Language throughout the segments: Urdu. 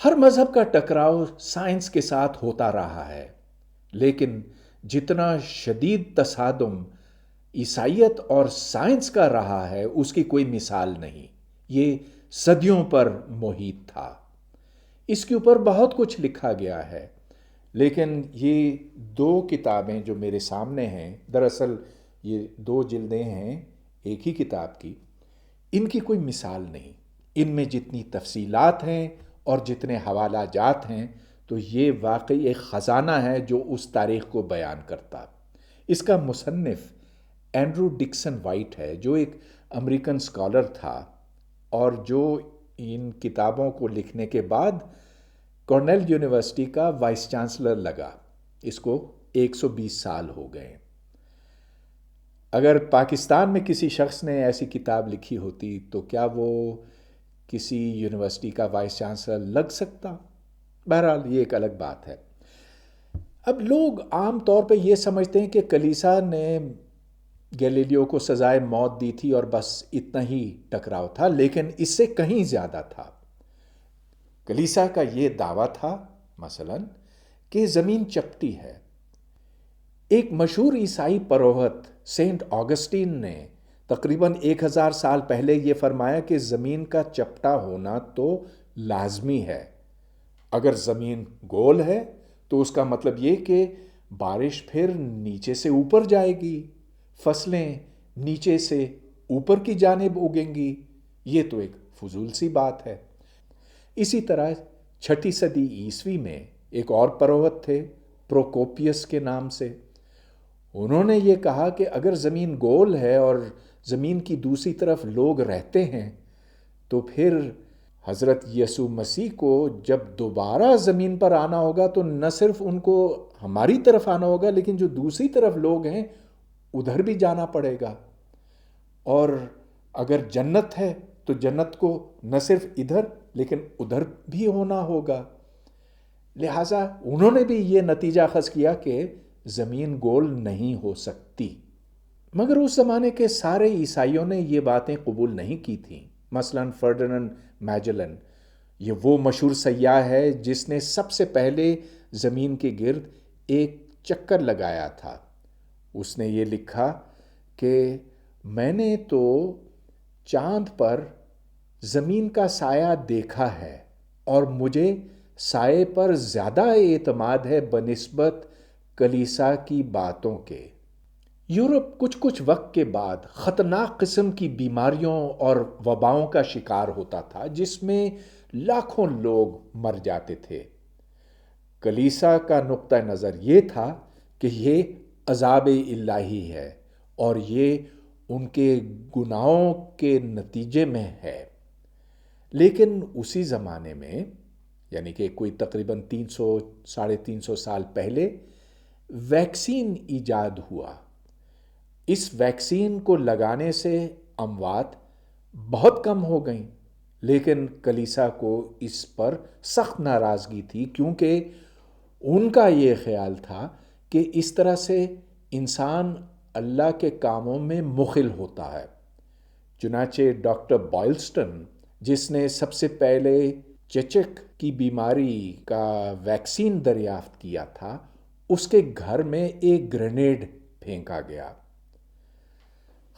ہر مذہب کا ٹکراؤ سائنس کے ساتھ ہوتا رہا ہے، لیکن جتنا شدید تصادم عیسائیت اور سائنس کا رہا ہے اس کی کوئی مثال نہیں۔ یہ صدیوں پر محیط تھا۔ اس کے اوپر بہت کچھ لکھا گیا ہے، لیکن یہ دو کتابیں جو میرے سامنے ہیں، دراصل یہ دو جلدیں ہیں ایک ہی کتاب کی، ان کی کوئی مثال نہیں۔ ان میں جتنی تفصیلات ہیں اور جتنے حوالہ جات ہیں، تو یہ واقعی ایک خزانہ ہے جو اس تاریخ کو بیان کرتا۔ اس کا مصنف اینڈرو ڈکسن وائٹ ہے، جو ایک امریکن اسکالر تھا اور جو ان کتابوں کو لکھنے کے بعد کارنیل یونیورسٹی کا وائس چانسلر لگا۔ اس کو 120 سال ہو گئے۔ اگر پاکستان میں کسی شخص نے ایسی کتاب لکھی ہوتی تو کیا وہ کسی یونیورسٹی کا وائس چانسلر لگ سکتا؟ بہرحال یہ ایک الگ بات ہے۔ اب لوگ عام طور پہ یہ سمجھتے ہیں کہ کلیسا نے گیلیلیو کو سزائے موت دی تھی اور بس اتنا ہی ٹکراؤ تھا، لیکن اس سے کہیں زیادہ تھا۔ کلیسا کا یہ دعویٰ تھا مثلا کہ زمین چپٹی ہے۔ ایک مشہور عیسائی پروہت سینٹ آگسٹین نے تقریباً 1000 سال پہلے یہ فرمایا کہ زمین کا چپٹا ہونا تو لازمی ہے۔ اگر زمین گول ہے تو اس کا مطلب یہ کہ بارش پھر نیچے سے اوپر جائے گی، فصلیں نیچے سے اوپر کی جانب اگیں گی۔ یہ تو ایک فضول سی بات ہے۔ اسی طرح 6 صدی عیسوی میں ایک اور پروہت تھے پروکوپیس کے نام سے۔ انہوں نے یہ کہا کہ اگر زمین گول ہے اور زمین کی دوسری طرف لوگ رہتے ہیں تو پھر حضرت یسوع مسیح کو جب دوبارہ زمین پر آنا ہوگا تو نہ صرف ان کو ہماری طرف آنا ہوگا، لیکن جو دوسری طرف لوگ ہیں ادھر بھی جانا پڑے گا۔ اور اگر جنت ہے تو جنت کو نہ صرف ادھر لیکن ادھر بھی ہونا ہوگا۔ لہٰذا انہوں نے بھی یہ نتیجہ اخذ کیا کہ زمین گول نہیں ہو سکتی۔ مگر اس زمانے کے سارے عیسائیوں نے یہ باتیں قبول نہیں کی تھیں۔ مثلا فرڈیننڈ میجلن، یہ وہ مشہور سیاح ہے جس نے سب سے پہلے زمین کے گرد ایک چکر لگایا تھا۔ اس نے یہ لکھا کہ میں نے تو چاند پر زمین کا سایہ دیکھا ہے اور مجھے سائے پر زیادہ اعتماد ہے بنسبت کلیسا کی باتوں کے۔ یورپ کچھ وقت کے بعد خطرناک قسم کی بیماریوں اور وباؤں کا شکار ہوتا تھا جس میں لاکھوں لوگ مر جاتے تھے۔ کلیسا کا نقطہ نظر یہ تھا کہ یہ عذاب الہی ہے اور یہ ان کے گناہوں کے نتیجے میں ہے۔ لیکن اسی زمانے میں، یعنی کہ کوئی تقریباً 300-350 سال پہلے، ویکسین ایجاد ہوا۔ اس ویکسین کو لگانے سے اموات بہت کم ہو گئیں، لیکن کلیسا کو اس پر سخت ناراضگی تھی، کیونکہ ان کا یہ خیال تھا کہ اس طرح سے انسان اللہ کے کاموں میں مخل ہوتا ہے۔ چنانچہ ڈاکٹر بائلسٹن، جس نے سب سے پہلے چیچک کی بیماری کا ویکسین دریافت کیا تھا، اس کے گھر میں ایک گرینیڈ پھینکا گیا۔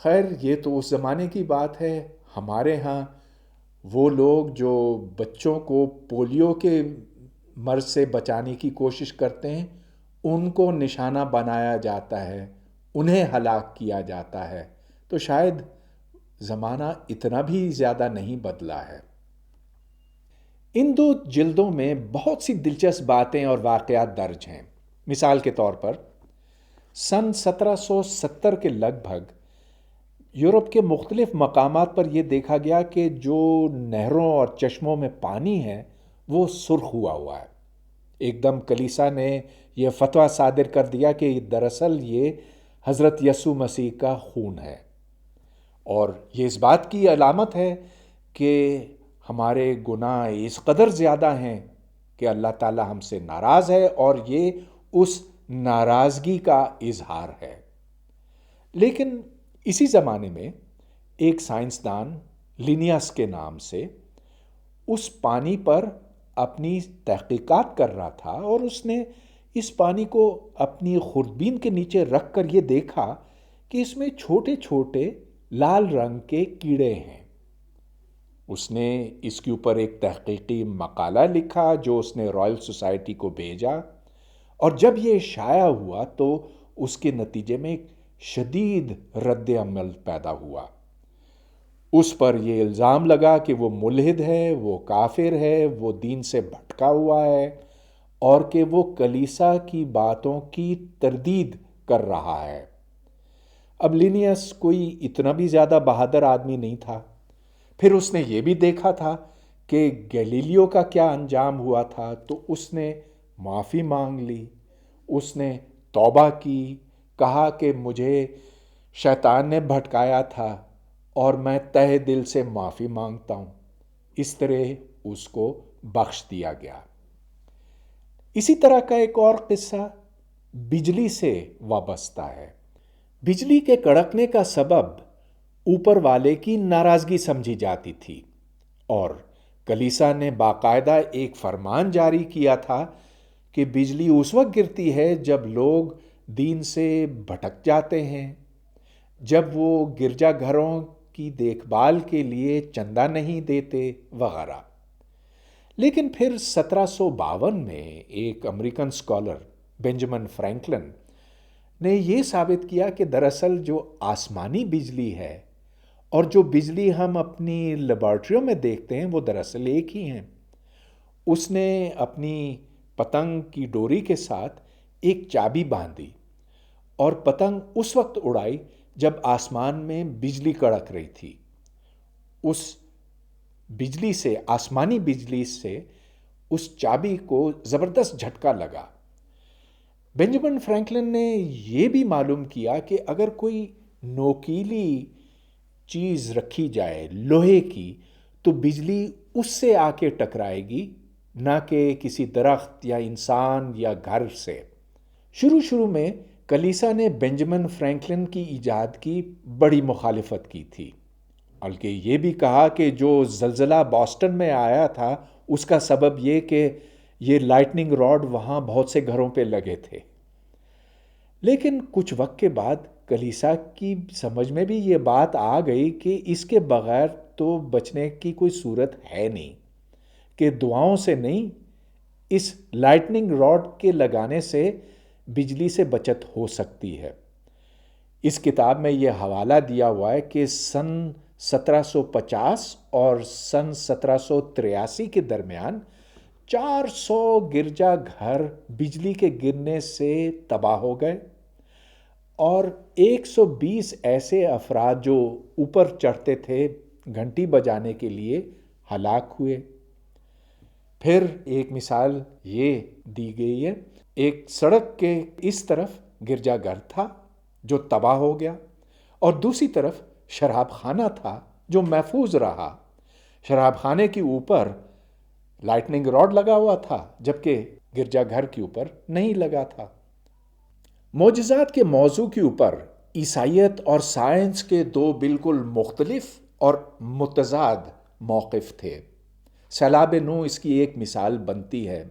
خیر یہ تو اس زمانے کی بات ہے۔ ہمارے ہاں وہ لوگ جو بچوں کو پولیو کے مرض سے بچانے کی کوشش کرتے ہیں، ان کو نشانہ بنایا جاتا ہے، انہیں ہلاک کیا جاتا ہے۔ تو شاید زمانہ اتنا بھی زیادہ نہیں بدلا ہے۔ ان دو جلدوں میں بہت سی دلچسپ باتیں اور واقعات درج ہیں۔ مثال کے طور پر سن 1770 کے لگ بھگ یورپ کے مختلف مقامات پر یہ دیکھا گیا کہ جو نہروں اور چشموں میں پانی ہے وہ سرخ ہوا ہے۔ ایک دم کلیسا نے یہ فتویٰ صادر کر دیا کہ دراصل یہ حضرت یسوع مسیح کا خون ہے، اور یہ اس بات کی علامت ہے کہ ہمارے گناہ اس قدر زیادہ ہیں کہ اللہ تعالی ہم سے ناراض ہے، اور یہ اس ناراضگی کا اظہار ہے۔ لیکن اسی زمانے میں ایک سائنسدان لینیاس کے نام سے اس پانی پر اپنی تحقیقات کر رہا تھا اور اس نے اس پانی کو اپنی خوردبین کے نیچے رکھ کر یہ دیکھا کہ اس میں چھوٹے چھوٹے لال رنگ کے کیڑے ہیں۔ اس نے اس کے اوپر ایک تحقیقی مقالہ لکھا جو اس نے رائل سوسائٹی کو بھیجا، اور جب یہ شائع ہوا تو اس کے نتیجے میں ایک شدید رد عمل پیدا ہوا۔ اس پر یہ الزام لگا کہ وہ ملحد ہے، وہ کافر ہے، وہ دین سے بھٹکا ہوا ہے، اور کہ وہ کلیسا کی باتوں کی تردید کر رہا ہے۔ اب لینیس کوئی اتنا بھی زیادہ بہادر آدمی نہیں تھا۔ پھر اس نے یہ بھی دیکھا تھا کہ گیلیلیو کا کیا انجام ہوا تھا، تو اس نے معافی مانگ لی، اس نے توبہ کی، کہا کہ مجھے شیطان نے بھٹکایا تھا اور میں تہہ دل سے معافی مانگتا ہوں۔ اس طرح اس کو بخش دیا گیا۔ اسی طرح کا ایک اور قصہ بجلی سے وابستہ ہے۔ بجلی کے کڑکنے کا سبب اوپر والے کی ناراضگی سمجھی جاتی تھی، اور کلیسا نے باقاعدہ ایک فرمان جاری کیا تھا کہ بجلی اس وقت گرتی ہے جب لوگ دین سے بھٹک جاتے ہیں، جب وہ گرجا گھروں کی دیکھ بھال کے لیے چندہ نہیں دیتے وغیرہ۔ لیکن پھر 1752 میں ایک امریکن اسکالر بینجامن فرینکلن نے یہ ثابت کیا کہ دراصل جو آسمانی بجلی ہے اور جو بجلی ہم اپنی لیبارٹریوں میں دیکھتے ہیں وہ دراصل ایک ہی ہیں۔ اس نے اپنی پتنگ کی ڈوری کے ساتھ ایک چابی باندھی اور پتنگ اس وقت اڑائی جب آسمان میں بجلی کڑک رہی تھی۔ اس بجلی سے، آسمانی بجلی سے اس چابی کو زبردست جھٹکا لگا۔ بینجامن فرینکلن نے یہ بھی معلوم کیا کہ اگر کوئی نوکیلی چیز رکھی جائے لوہے کی تو بجلی اس سے آ کے ٹکرائے گی، نہ کہ کسی درخت یا انسان یا گھر سے۔ شروع میں کلیسا نے بینجامن فرینکلن کی ایجاد کی بڑی مخالفت کی تھی، بلکہ یہ بھی کہا کہ جو زلزلہ بوسٹن میں آیا تھا اس کا سبب یہ کہ یہ لائٹننگ راڈ وہاں بہت سے گھروں پہ لگے تھے۔ لیکن کچھ وقت کے بعد کلیسا کی سمجھ میں بھی یہ بات آ گئی کہ اس کے بغیر تو بچنے کی کوئی صورت ہے نہیں، کہ دعاؤں سے نہیں، اس لائٹننگ راڈ کے لگانے سے بجلی سے بچت ہو سکتی ہے۔ اس کتاب میں یہ حوالہ دیا ہوا ہے کہ سن 1750 اور سن 1783 کے درمیان 400 گرجا گھر بجلی کے گرنے سے تباہ ہو گئے، اور 120 ایسے افراد جو اوپر چڑھتے تھے گھنٹی بجانے کے لیے ہلاک ہوئے۔ پھر ایک مثال یہ دی گئی ہے، ایک سڑک کے اس طرف گرجا گھر تھا جو تباہ ہو گیا، اور دوسری طرف شراب خانہ تھا جو محفوظ رہا۔ شراب خانے کے اوپر لائٹننگ راڈ لگا ہوا تھا جبکہ گرجا گھر کے اوپر نہیں لگا تھا۔ معجزات کے موضوع کے اوپر عیسائیت اور سائنس کے دو بالکل مختلف اور متضاد موقف تھے۔ سیلاب نوح اس کی ایک مثال بنتی ہے۔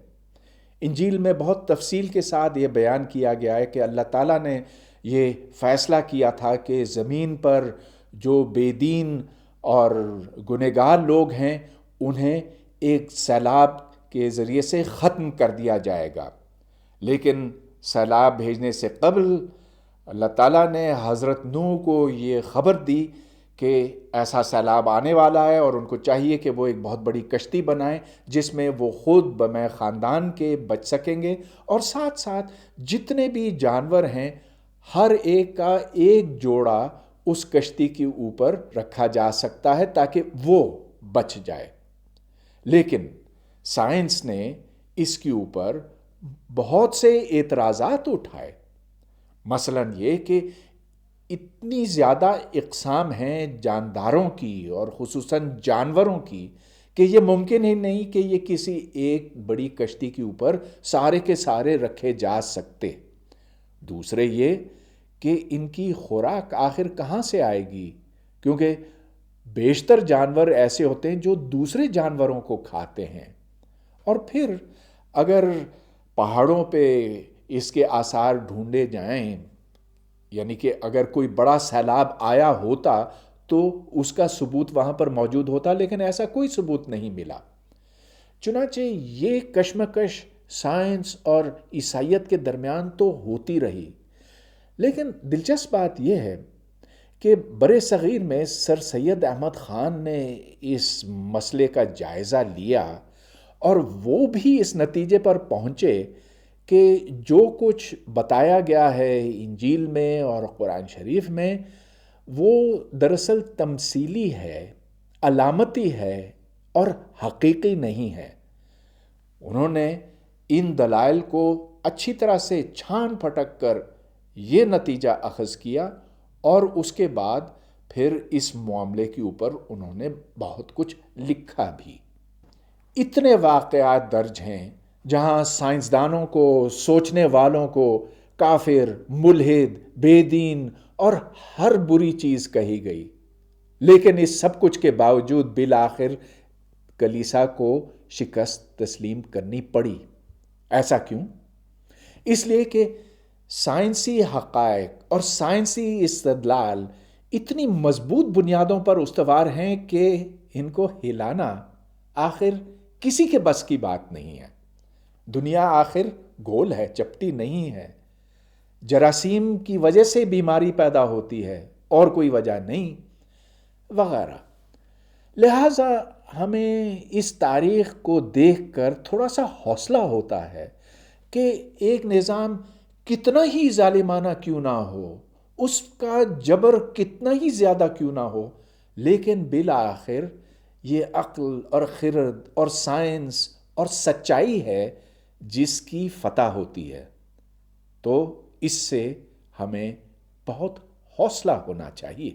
انجیل میں بہت تفصیل کے ساتھ یہ بیان کیا گیا ہے کہ اللہ تعالیٰ نے یہ فیصلہ کیا تھا کہ زمین پر جو بے دین اور گنہگار لوگ ہیں انہیں ایک سیلاب کے ذریعے سے ختم کر دیا جائے گا۔ لیکن سیلاب بھیجنے سے قبل اللہ تعالیٰ نے حضرت نوح کو یہ خبر دی کہ ایسا سیلاب آنے والا ہے، اور ان کو چاہیے کہ وہ ایک بہت بڑی کشتی بنائیں جس میں وہ خود بمع خاندان کے بچ سکیں گے، اور ساتھ ساتھ جتنے بھی جانور ہیں ہر ایک کا ایک جوڑا اس کشتی کے اوپر رکھا جا سکتا ہے تاکہ وہ بچ جائے۔ لیکن سائنس نے اس کے اوپر بہت سے اعتراضات اٹھائے، مثلا یہ کہ اتنی زیادہ اقسام ہیں جانداروں کی اور خصوصاً جانوروں کی کہ یہ ممکن ہی نہیں کہ یہ کسی ایک بڑی کشتی کے اوپر سارے کے سارے رکھے جا سکتے۔ دوسرے یہ کہ ان کی خوراک آخر کہاں سے آئے گی، کیونکہ بیشتر جانور ایسے ہوتے ہیں جو دوسرے جانوروں کو کھاتے ہیں، اور پھر اگر پہاڑوں پہ اس کے آثار ڈھونڈے جائیں، یعنی کہ اگر کوئی بڑا سیلاب آیا ہوتا تو اس کا ثبوت وہاں پر موجود ہوتا، لیکن ایسا کوئی ثبوت نہیں ملا۔ چنانچہ یہ کشمکش سائنس اور عیسائیت کے درمیان تو ہوتی رہی، لیکن دلچسپ بات یہ ہے کہ برِ صغیر میں سر سید احمد خان نے اس مسئلے کا جائزہ لیا اور وہ بھی اس نتیجے پر پہنچے کہ جو کچھ بتایا گیا ہے انجیل میں اور قرآن شریف میں وہ دراصل تمثیلی ہے، علامتی ہے اور حقیقی نہیں ہے۔ انہوں نے ان دلائل کو اچھی طرح سے چھان پھٹک کر یہ نتیجہ اخذ کیا، اور اس کے بعد پھر اس معاملے کے اوپر انہوں نے بہت کچھ لکھا بھی۔ اتنے واقعات درج ہیں جہاں سائنسدانوں کو، سوچنے والوں کو کافر، ملحد، بے دین اور ہر بری چیز کہی گئی، لیکن اس سب کچھ کے باوجود بالآخر کلیسا کو شکست تسلیم کرنی پڑی۔ ایسا کیوں؟ اس لیے کہ سائنسی حقائق اور سائنسی استدلال اتنی مضبوط بنیادوں پر استوار ہیں کہ ان کو ہلانا آخر کسی کے بس کی بات نہیں ہے۔ دنیا آخر گول ہے، چپٹی نہیں ہے۔ جراثیم کی وجہ سے بیماری پیدا ہوتی ہے اور کوئی وجہ نہیں، وغیرہ۔ لہٰذا ہمیں اس تاریخ کو دیکھ کر تھوڑا سا حوصلہ ہوتا ہے کہ ایک نظام کتنا ہی ظالمانہ کیوں نہ ہو، اس کا جبر کتنا ہی زیادہ کیوں نہ ہو، لیکن بالآخر یہ عقل اور خرد اور سائنس اور سچائی ہے جس کی فتح ہوتی ہے۔ تو اس سے ہمیں بہت حوصلہ ہونا چاہیے۔